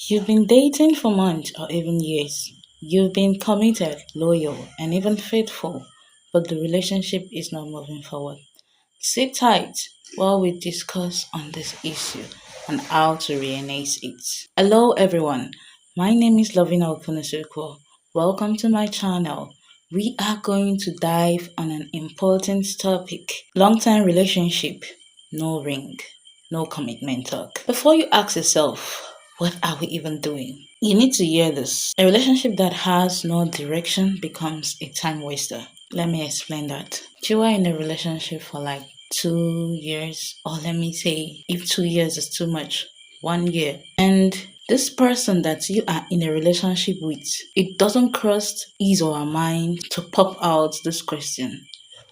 You've been dating for months or even years. You've been committed, loyal, and even faithful, but the relationship is not moving forward. Sit tight while we discuss on this issue and how to reannounce it. Hello everyone, my name is Lovina Okunosuko. Welcome to my channel. We are going to dive on an important topic. Long-term relationship, no ring, no commitment talk. Before you ask yourself, what are we even doing? You need to hear this. A relationship that has no direction becomes a time waster. Let me explain that. You are in a relationship for like 2 years, or let me say, if 2 years is too much, 1 year. And this person that you are in a relationship with, it doesn't cross his or her mind to pop out this question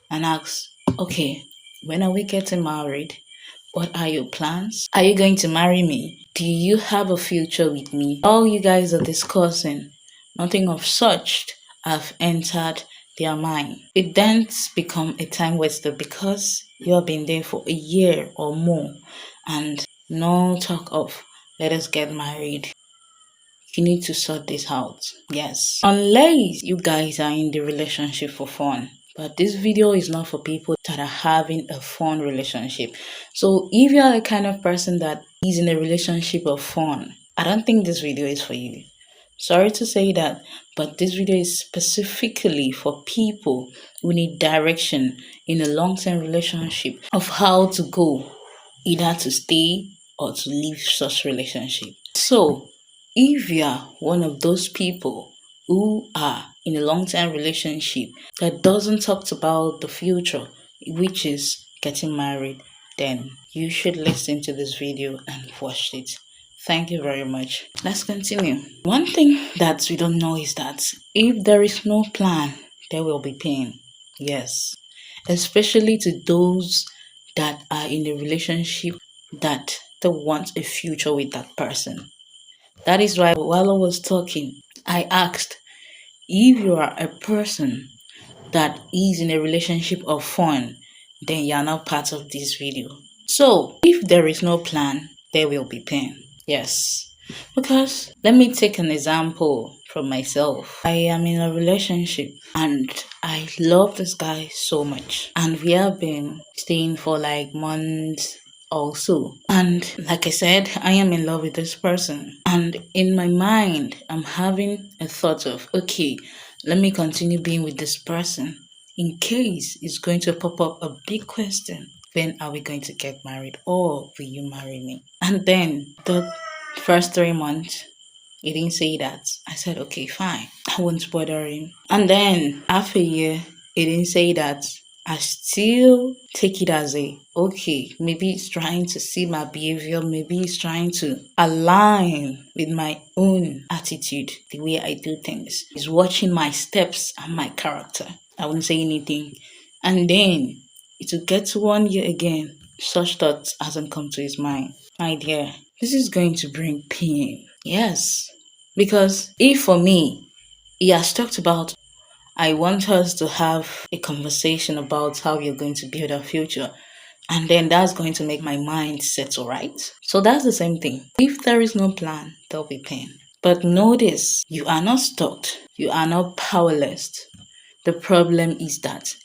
and ask, okay, when are we getting married? What are your plans? Are you going to marry me? Do you have a future with me? All you guys are discussing, nothing of such have entered their mind. It then become a time waster because you have been there for a year or more and no talk of let us get married. You need to sort this out. Yes. Unless you guys are in the relationship for fun. But this video is not for people that are having a fun relationship. So if you are the kind of person that is in a relationship of fun, I don't think this video is for you. Sorry to say that, but this video is specifically for people who need direction in a long-term relationship of how to go, either to stay or to leave such relationship. So if you are one of those people who are in a long-term relationship that doesn't talk about the future, which is getting married, then you should listen to this video and watch it. Thank you very much. Let's continue. One thing that we don't know is that if there is no plan, there will be pain. Yes. Especially to those that are in a relationship that they want a future with that person. That is why while I was talking, I asked if you are a person that is in a relationship of fun, then you are not part of this video. So, if there is no plan, there will be pain. Yes. Because let me take an example from myself. I am in a relationship and I love this guy so much. And we have been staying for like months also. And like I said, I am in love with this person. And in my mind, I'm having a thought of, okay, let me continue being with this person in case it's going to pop up a big question. When are we going to get married, or will you marry me? And then the first 3 months, he didn't say that. I said, okay, fine. I won't bother him. And then after a year, he didn't say that. I still take it as a, okay, maybe he's trying to see my behavior. Maybe he's trying to align with my own attitude, the way I do things. He's watching my steps and my character. I wouldn't say anything. And then it will get to 1 year again. Such thoughts hasn't come to his mind. My dear, this is going to bring pain. Yes. Because if for me, he has talked about, I want us to have a conversation about how we are going to build our future. And then that's going to make my mind settle, right? So that's the same thing. If there is no plan, there'll be pain. But notice, you are not stuck. You are not powerless. The problem is that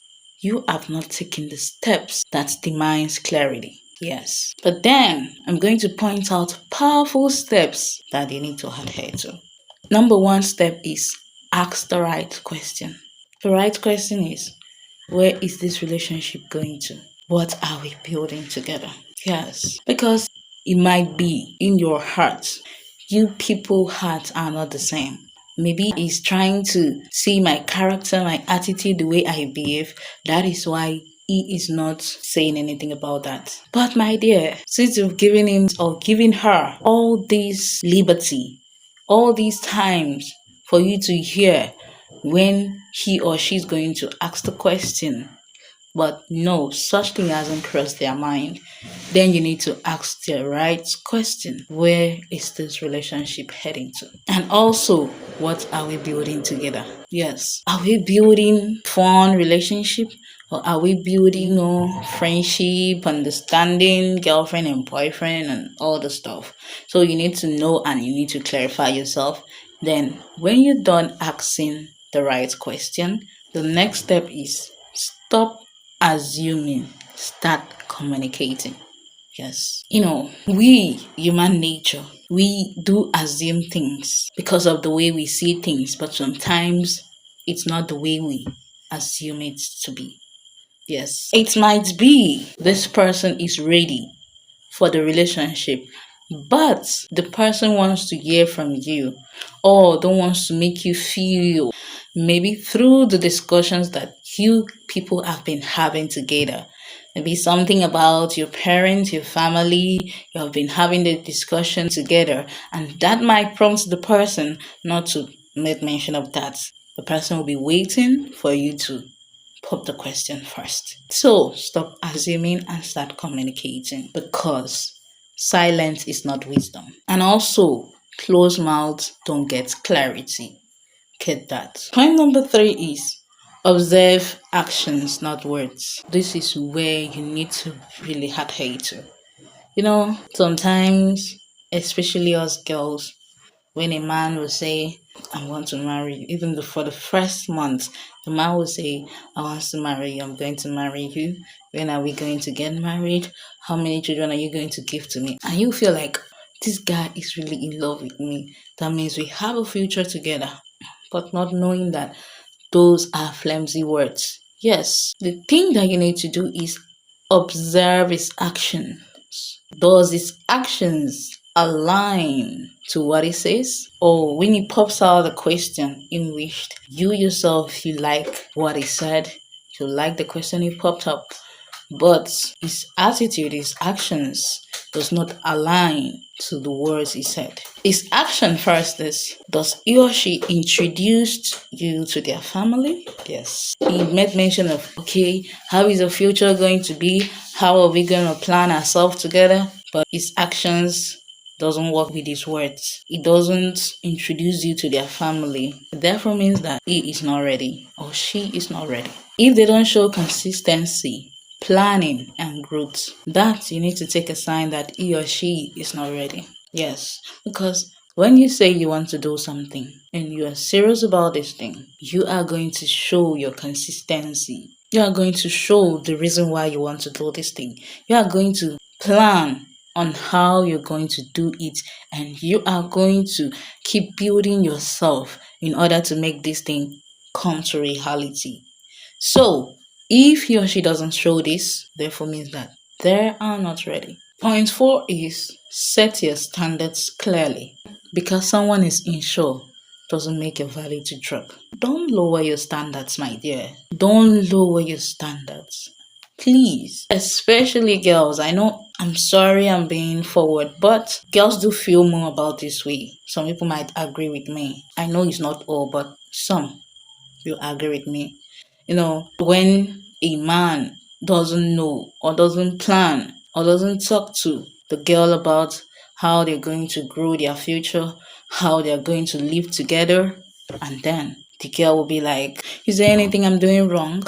you have not taken the steps that demands clarity. Yes. But then I'm going to point out powerful steps that you need to adhere to. Number one step is ask the right question. The right question is, where is this relationship going to? What are we building together? Yes. Because it might be in your heart. You people's hearts are not the same. Maybe he's trying to see my character, my attitude, the way I behave. That is why he is not saying anything about that. But my dear, since you've given him or given her all this liberty, all these times for you to hear when he or she's going to ask the question, but no, such thing hasn't crossed their mind, then you need to ask the right question. Where is this relationship heading to? And also, what are we building together? Yes. Are we building fun relationship? Or are we building, friendship, understanding, girlfriend and boyfriend and all the stuff? So you need to know and you need to clarify yourself. Then when you're done asking the right question, the next step is stop assuming, start communicating. Yes. We, human nature, we do assume things because of the way we see things, but sometimes it's not the way we assume it to be. Yes. It might be this person is ready for the relationship, but the person wants to hear from you or don't wants to make you feel maybe through the discussions that you people have been having together. Maybe something about your parents, your family, you have been having the discussion together, and that might prompt the person not to make mention of that. The person will be waiting for you to pop the question first. So stop assuming and start communicating, because silence is not wisdom. And also, closed mouths don't get clarity. Get that. Point number 3 is observe actions, not words. This is where you need to really adhere to. Sometimes, especially us girls, when a man will say, I want to marry you, even for the first month, the man will say, I want to marry you, I'm going to marry you. When are we going to get married? How many children are you going to give to me? And you feel like this guy is really in love with me. That means we have a future together. But not knowing that those are flimsy words. Yes, the thing that you need to do is observe his actions. Does his actions align to what he says? Or when he pops out the question in which you yourself, you like what he said, you like the question he popped up, but his attitude, his actions does not align to the words he said. His action first is, does he or she introduced you to their family? Yes. He made mention of, okay, how is the future going to be? How are we going to plan ourselves together? But his actions doesn't work with his words. He doesn't introduce you to their family. It therefore means that he is not ready or she is not ready. If they don't show consistency, planning and growth, that you need to take a sign that he or she is not ready. Yes, because when you say you want to do something and you are serious about this thing, you are going to show your consistency. You are going to show the reason why you want to do this thing. You are going to plan on how you're going to do it, and you are going to keep building yourself in order to make this thing come to reality. So, if he or she doesn't show this, therefore means that they are not ready. Point 4 is set your standards clearly. Because someone is unsure doesn't make your value to drop. Don't lower your standards, my dear. Don't lower your standards. Please, especially girls. I know, I'm sorry I'm being forward, but girls do feel more about this way. Some people might agree with me. I know it's not all, but some will agree with me. When a man doesn't know or doesn't plan or doesn't talk to the girl about how they're going to grow their future, how they're going to live together, and then the girl will be like, is there anything I'm doing wrong?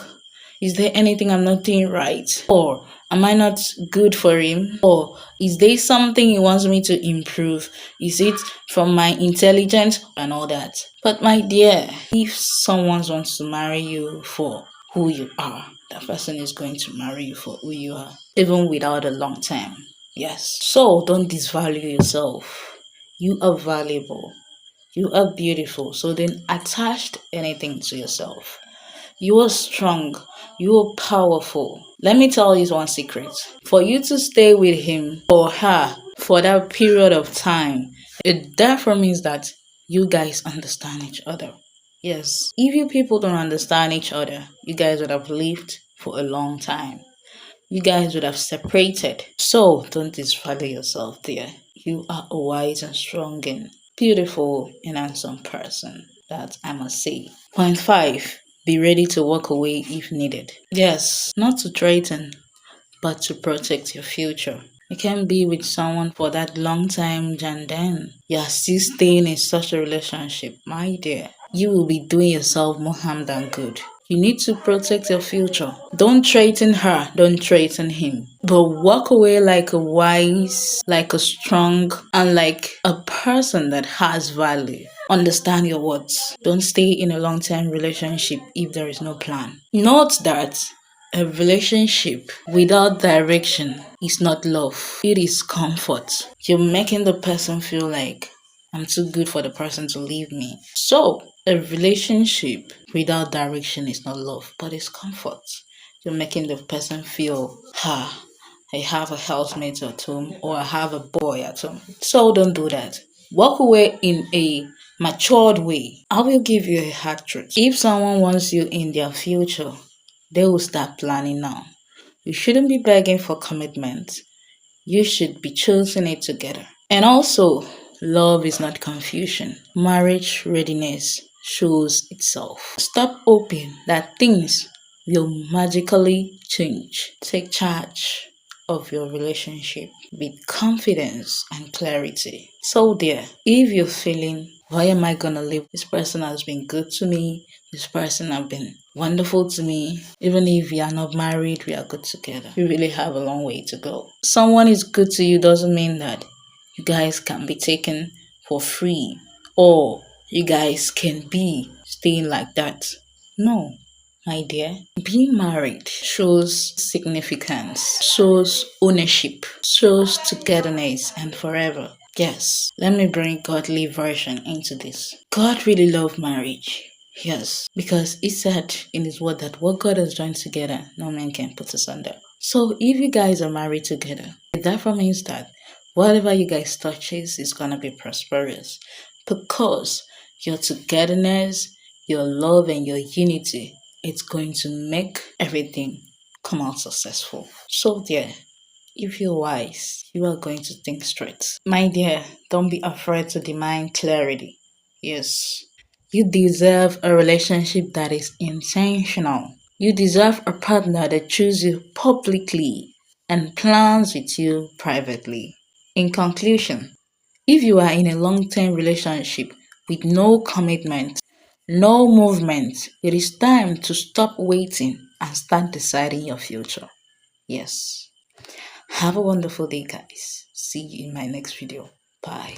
Is there anything I'm not doing right? Or am I not good for him? Or is there something he wants me to improve? Is it from my intelligence and all that? But my dear, if someone wants to marry you for who you are, that person is going to marry you for who you are, even without a long time. Yes. So don't disvalue yourself. You are valuable. You are beautiful. So then attach anything to yourself. You are strong. You are powerful. Let me tell you one secret. For you to stay with him or her for that period of time, it therefore means that you guys understand each other. Yes. If you people don't understand each other, you guys would have lived for a long time. You guys would have separated. So don't disvalue yourself there. You are a wise and strong and beautiful and handsome person. That I must say. Point 5. Be ready to walk away if needed. Yes, not to threaten, but to protect your future. You can't be with someone for that long time and then you're still staying in such a relationship. My dear, you will be doing yourself more harm than good. You need to protect your future. Don't threaten her, don't threaten him. But walk away like a wise, like a strong, and like a person that has value. Understand your words. Don't stay in a long term relationship if there is no plan. Note that a relationship without direction is not love, it is comfort. You're making the person feel like I'm too good for the person to leave me. So, a relationship without direction is not love, but it's comfort. You're making the person feel, I have a housemate at home or I have a boy at home. So, don't do that. Walk away in a matured way. I will give you a hard truth. If someone wants you in their future, they will start planning now. You shouldn't be begging for commitment. You should be choosing it together. And also, love is not confusion. Marriage readiness shows itself. Stop hoping that things will magically change. Take charge of your relationship with confidence and clarity. So, dear, if you're feeling, why am I gonna leave? This person has been good to me. This person have been wonderful to me. Even if we are not married, we are good together. We really have a long way to go. Someone is good to you doesn't mean that you guys can be taken for free or you guys can be staying like that. No, my dear, being married shows significance, shows ownership, shows togetherness and forever. Yes, let me bring godly version into this. God really loved marriage. Yes, because he said in his word that what God has joined together, no man can put asunder. So if you guys are married together, it therefore means that whatever you guys touches is gonna be prosperous because your togetherness, your love, and your unity, it's going to make everything come out successful. So, dear, if you're wise, you are going to think straight. My dear, don't be afraid to demand clarity. Yes, you deserve a relationship that is intentional. You deserve a partner that chooses you publicly and plans with you privately. In conclusion, if you are in a long term relationship with no commitment, no movement, it is time to stop waiting and start deciding your future. Yes. Have a wonderful day, guys. See you in my next video. Bye.